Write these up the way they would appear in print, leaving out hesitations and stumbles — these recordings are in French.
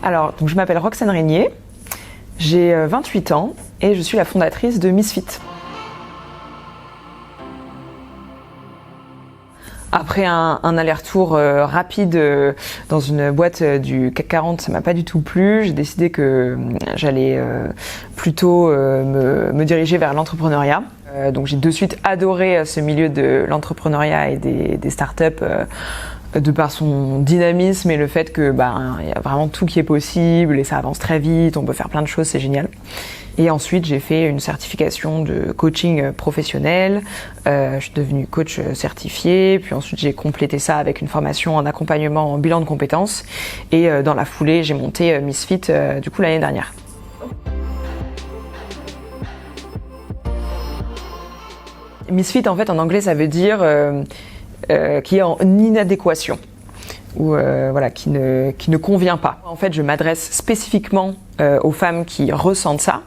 Alors, donc, je m'appelle Roxane Régnier, j'ai 28 ans et je suis la fondatrice de Misfit. Après un aller-retour rapide dans une boîte du CAC 40, ça m'a pas du tout plu. J'ai décidé que j'allais plutôt me diriger vers l'entrepreneuriat. Donc j'ai de suite adoré ce milieu de l'entrepreneuriat et des startups de par son dynamisme et le fait que y a vraiment tout qui est possible et ça avance très vite, on peut faire plein de choses, c'est génial. Et ensuite, j'ai fait une certification de coaching professionnel. Je suis devenue coach certifié. Puis ensuite, j'ai complété ça avec une formation en accompagnement en bilan de compétences. Et dans la foulée, j'ai monté Misfit du coup l'année dernière. Misfit, en fait, en anglais, ça veut dire qui est en inadéquation. Ou qui ne convient pas. En fait, je m'adresse spécifiquement aux femmes qui ressentent ça.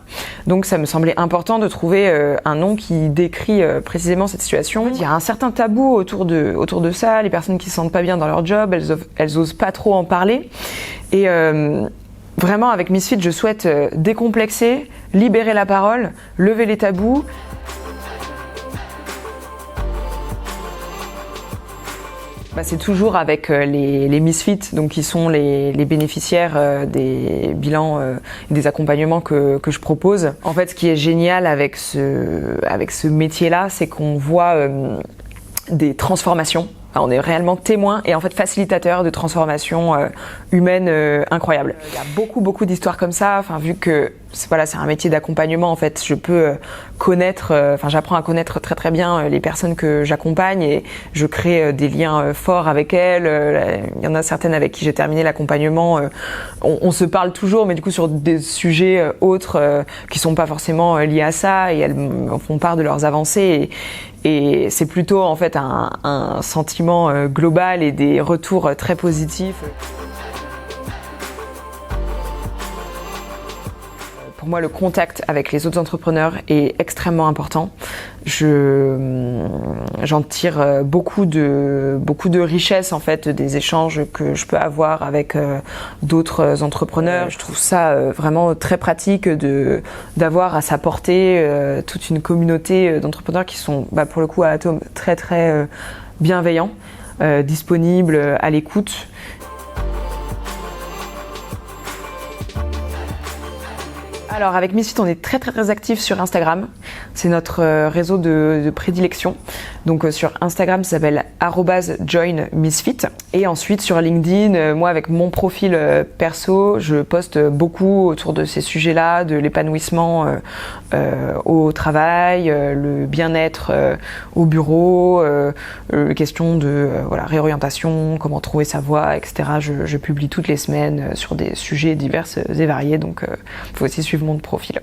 Donc, ça me semblait important de trouver un nom qui décrit précisément cette situation. Il y a un certain tabou autour de ça. Les personnes qui se sentent pas bien dans leur job, elles osent pas trop en parler. Et vraiment, avec Misfit, je souhaite décomplexer, libérer la parole, lever les tabous. C'est toujours avec les Misfits, donc qui sont les bénéficiaires des bilans et des accompagnements que je propose. En fait, ce qui est génial avec ce métier-là, c'est qu'on voit des transformations. On est réellement témoin et en fait facilitateur de transformations humaines incroyables. Il y a beaucoup d'histoires comme ça. Vu que c'est un métier d'accompagnement, en fait, je peux j'apprends à connaître très bien les personnes que j'accompagne et je crée des liens forts avec elles. Il y en a certaines avec qui j'ai terminé l'accompagnement. On se parle toujours, mais du coup sur des sujets autres qui sont pas forcément liés à ça et elles font part de leurs avancées. Et c'est plutôt en fait un sentiment global et des retours très positifs. Pour moi, le contact avec les autres entrepreneurs est extrêmement important. J'en tire beaucoup de richesse en fait des échanges que je peux avoir avec d'autres entrepreneurs. Je trouve ça vraiment très pratique d'avoir à sa portée toute une communauté d'entrepreneurs qui sont pour le coup à Atome très bienveillants, disponibles, à l'écoute. Alors avec Misfit, on est très actifs sur Instagram. C'est notre réseau de prédilection. Donc sur Instagram, ça s'appelle @joinmisfit. Et ensuite sur LinkedIn, moi avec mon profil perso, je poste beaucoup autour de ces sujets-là, de l'épanouissement au travail, le bien-être au bureau, question de réorientation, comment trouver sa voie, etc. Je publie toutes les semaines sur des sujets divers et variés. Donc faut aussi suivre mon profil.